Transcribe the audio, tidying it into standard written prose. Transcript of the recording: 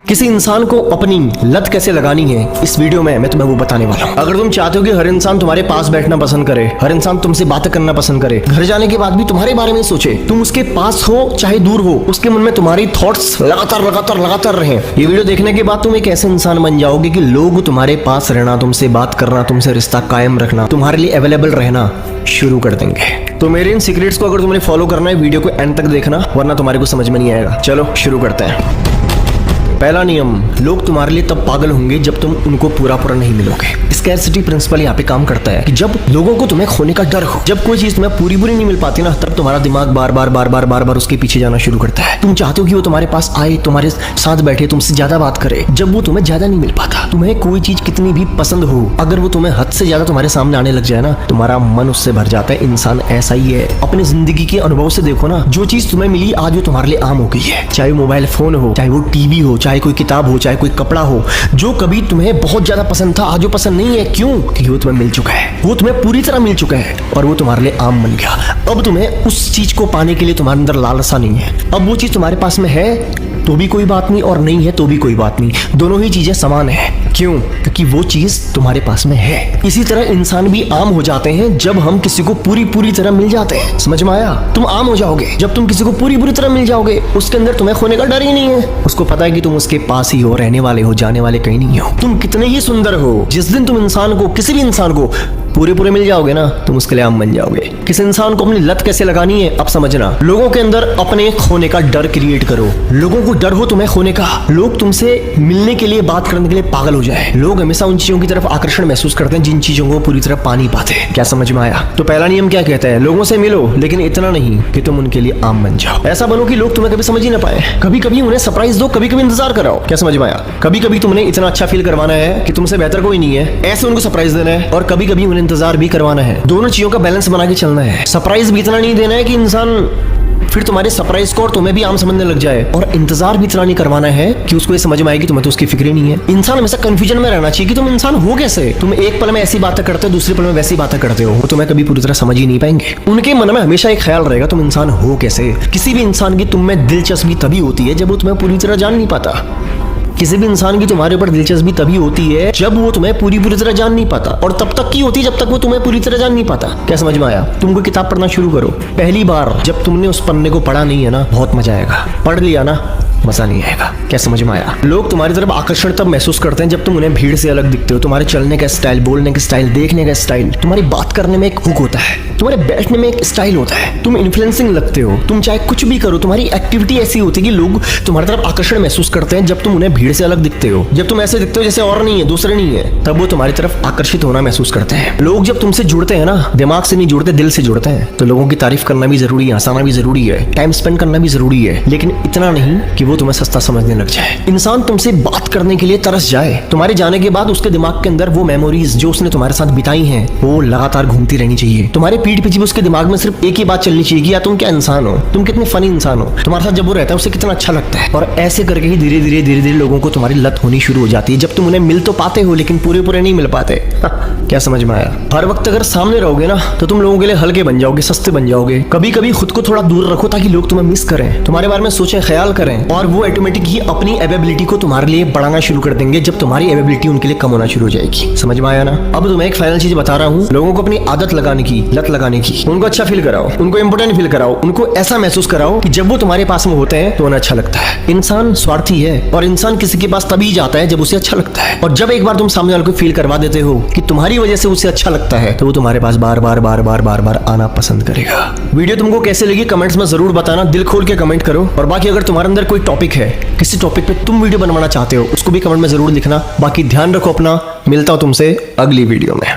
किसी इंसान को अपनी लत कैसे लगानी है इस वीडियो में मैं तुम्हें वो बताने वाला हूँ। अगर तुम चाहते हो कि हर इंसान तुम्हारे पास बैठना पसंद करे, हर इंसान तुमसे बातें करना पसंद करे, घर जाने के बाद भी तुम्हारे बारे में सोचे, तुम उसके पास हो चाहे दूर हो, उसके मन में तुम्हारी थॉट्स लगातार रहे, ये वीडियो देखने के बाद तुम एक ऐसे इंसान बन जाओगे कि लोग तुम्हारे पास रहना, तुमसे बात करना, तुमसे रिश्ता कायम रखना, तुम्हारे लिए अवेलेबल रहना शुरू कर देंगे। तो मेरे इन सीक्रेट्स को अगर तुम्हें फॉलो करना है वीडियो को एंड तक देखना, वरना तुम्हारे को समझ में नहीं आएगा। चलो शुरू करते हैं। पहला नियम, लोग तुम्हारे लिए तब पागल होंगे जब तुम उनको पूरा नहीं मिलोगे। स्कैरसिटी प्रिंसिपल यहाँ पे काम करता है कि जब लोगों को तुम्हें खोने का डर हो, जब कोई चीज तुम्हें पूरी नहीं मिल पाती ना, तब तुम्हारा दिमाग बार बार उसके पीछे जाना शुरू करता है। तुम चाहते हो कि वो तुम्हारे पास आए, तुम्हारे साथ बैठे, तुमसे ज्यादा बात करे, जब वो तुम्हें ज्यादा नहीं मिल पाता। तुम्हें कोई चीज कितनी भी पसंद हो, अगर वो तुम्हें हद से ज्यादा तुम्हारे सामने आने लग जाए ना, तुम्हारा मन उससे भर जाता है। इंसान ऐसा ही है। अपनी जिंदगी के अनुभव से देखो ना, जो चीज तुम्हें मिली आज वो तुम्हारे लिए आम हो गई है। चाहे वो मोबाइल फोन हो, चाहे वो टीवी हो, चाहे कोई किताब हो, चाहे कोई कपड़ा हो, जो कभी तुम्हें बहुत ज्यादा पसंद था आज वो पसंद नहीं है। क्यों? क्योंकि वो तुम्हें मिल चुका है, वो तुम्हें पूरी तरह मिल चुका है और वो तुम्हारे लिए आम बन गया। अब तुम्हें उस चीज को पाने के लिए तुम्हारे अंदर लालसा नहीं है। अब वो चीज तुम्हारे पास में है तो भी कोई बात नहीं और नहीं है तो भी कोई बात नहीं, दोनों ही चीजें समान है। क्यों? क्योंकि वो चीज तुम्हारे पास में है। इसी तरह इंसान भी आम हो जाते हैं जब हम किसी को पूरी तरह मिल जाते हैं। समझ में आया? तुम आम हो जाओगे जब तुम किसी को पूरी तरह मिल जाओगे, उसके अंदर तुम्हें खोने का डर ही नहीं है। उसको पता है कि तुम उसके पास ही हो, रहने वाले हो, जाने वाले कहीं नहीं हो। तुम कितने ही सुंदर हो, जिस दिन तुम इंसान को, किसी भी इंसान को पूरे मिल जाओगे ना, तुम उसके लिए आम बन जाओगे। किसी इंसान को अपनी लत कैसे लगानी है अब समझना। लोगों के अंदर अपने खोने का डर क्रिएट करो। लोगों को डर हो तुम्हें खोने का। लोग तुमसे मिलने के लिए, बात करने के लिए पागल हो जाए। लोग हमेशा उन चीजों की तरफ आकर्षण महसूस करते हैं जिन चीजों को पूरी तरह पा नहीं पाते। क्या समझ में आया? तो पहला नियम क्या कहता है? लोगों से मिलो लेकिन इतना नहीं कि तुम उनके लिए आम बन जाओ। ऐसा बनो कि लोग तुम्हें कभी समझ ही ना पाए। कभी कभी उन्हें सरप्राइज दो, कभी कभी इंतजार कराओ। क्या समझ में आया? कभी कभी तुमने इतना अच्छा फील करवाना है कि तुमसे बेहतर कोई नहीं है, ऐसे उनको सरप्राइज देना है, और कभी कभी उन्हें इंतजार भी करवाना है। दोनों चीजों का बैलेंस बना के चलना है। सरप्राइज भी इतना नहीं देना है कि इंसान फिर तुम्हारे सरप्राइज को और तुम्हें भी आम समझने लग जाए, और इंतजार भी इतना नहीं करवाना है कि उसको ये समझ में आएगी तुम्हें तो उसकी फिक्र नहीं है। इंसान हमेशा कंफ्यूजन में रहना चाहिए कि तुम इंसान हो कैसे। तुम एक पल में ऐसी बातें करते हो, दूसरे पल में वैसी बातें करते हो, वो तुम्हें कभी पूरी तरह समझ ही नहीं पाएंगे। उनके मन में हमेशा एक ख्याल रहेगा तुम इंसान हो कैसे। किसी भी इंसान की तुम में दिलचस्पी तभी होती है जब वो तुम्हें पूरी तरह जान नहीं पाता। किसी भी इंसान की तुम्हारे ऊपर दिलचस्पी तभी होती है जब वो तुम्हें पूरी तरह जान नहीं पाता, और तब तक की होती है जब तक वो तुम्हें पूरी तरह जान नहीं पाता। क्या समझ में आया? तुम कोई किताब पढ़ना शुरू करो, पहली बार जब तुमने उस पन्ने को पढ़ा नहीं है ना, बहुत मजा आएगा। पढ़ लिया ना, मजा नहीं आएगा। क्या समझ में आया? लोग तुम्हारी तरफ आकर्षण तब महसूस करते हैं जब तुम उन्हें भीड़ से अलग दिखते हो। तुम्हारे चलने का स्टाइल, बोलने का स्टाइल, देखने का स्टाइल, तुम्हारी बात करने में एक हुक होता है, तुम्हारे बैठने में एक स्टाइल होता है, तुम इन्फ्लुएंसिंग लगते हो। तुम चाहे कुछ भी करो, तुम्हारी एक्टिविटी ऐसी होती है कि लोग तुम्हारी तरफ आकर्षण महसूस करते हैं जब तुम उन्हें भीड़ से अलग दिखते हो। जब तुम ऐसे दिखते हो जैसे और नहीं है, दूसरे नहीं है, तब वो तुम्हारी तरफ आकर्षित होना महसूस करते हैं। लोग जब तुमसे जुड़ते हैं ना, दिमाग से नहीं जुड़ते, दिल से जुड़ते हैं। तो लोगों की तारीफ करना भी जरूरी है, हंसाना भी जरूरी है, टाइम स्पेंड करना भी जरूरी है, लेकिन इतना नहीं कि वो तुम्हें सस्ता समझने लग जाए। इंसान तुमसे बात करने के लिए तरस जाए। तुम्हारे जाने के बाद उसके दिमाग के अंदर वो मेमोरीज जो उसने तुम्हारे साथ बिताई हैं, वो लगातार घूमती रहनी चाहिए। तुम्हारे पीठ पीछे उसके दिमाग में सिर्फ एक ही बात चलनी चाहिए कि यार तुम क्या इंसान हो, तुम कितने फनी इंसान हो, तुम्हारे साथ जब वो रहता है उसे कितना अच्छा लगता है। और ऐसे करके ही धीरे धीरे लोगों को तुम्हारी लत होनी शुरू हो जाती है। जब तुम उन्हें मिल तो पाते हो लेकिन पूरे नहीं मिल पाते। क्या समझ में आया? हर वक्त अगर सामने रहोगे ना तो तुम लोगों के लिए हल्के बन जाओगे, सस्ते बन जाओगे। कभी कभी खुद को थोड़ा दूर रखो ताकि लोग तुम्हें मिस करें, तुम्हारे बारे में सोचें, ख्याल करें, और वो ऑटोमेटिक ही अपनी एबिलिटी को तुम्हारे लिए बढ़ाना शुरू कर देंगे जब तुम्हारी एबिलिटी उनके लिए कम होना शुरू हो जाएगी। समझ में आया ना? अब तुम्हें एक फाइनल चीज बता रहा हूँ, लोगों को अपनी आदत लगाने की, लत लगाने की। उनको अच्छा फील कराओ, उनको इंपोर्टेंट फील कराओ, उनको ऐसा महसूस कराओ कि जब वो तुम्हारे पास में होते हैं तो उन्हें अच्छा लगता है। इंसान स्वार्थी है और इंसान किसी के पास तभी जाता है जब उसे अच्छा लगता है। और जब एक बार तुम सामने वाले को फील करवा देते हो कि तुम्हारी वजह से उसे अच्छा लगता है, तो वो तुम्हारे पास बार बार आना पसंद करेगा। वीडियो तुमको कैसे लगी कमेंट्स में जरूर बताना, दिल खोल के कमेंट करो। और बाकी अगर तुम्हारे अंदर कोई टॉपिक है, किसी टॉपिक पे तुम वीडियो बनवाना चाहते हो, उसको भी कमेंट में जरूर लिखना। बाकी ध्यान रखो अपना। मिलता हूं तुमसे अगली वीडियो में।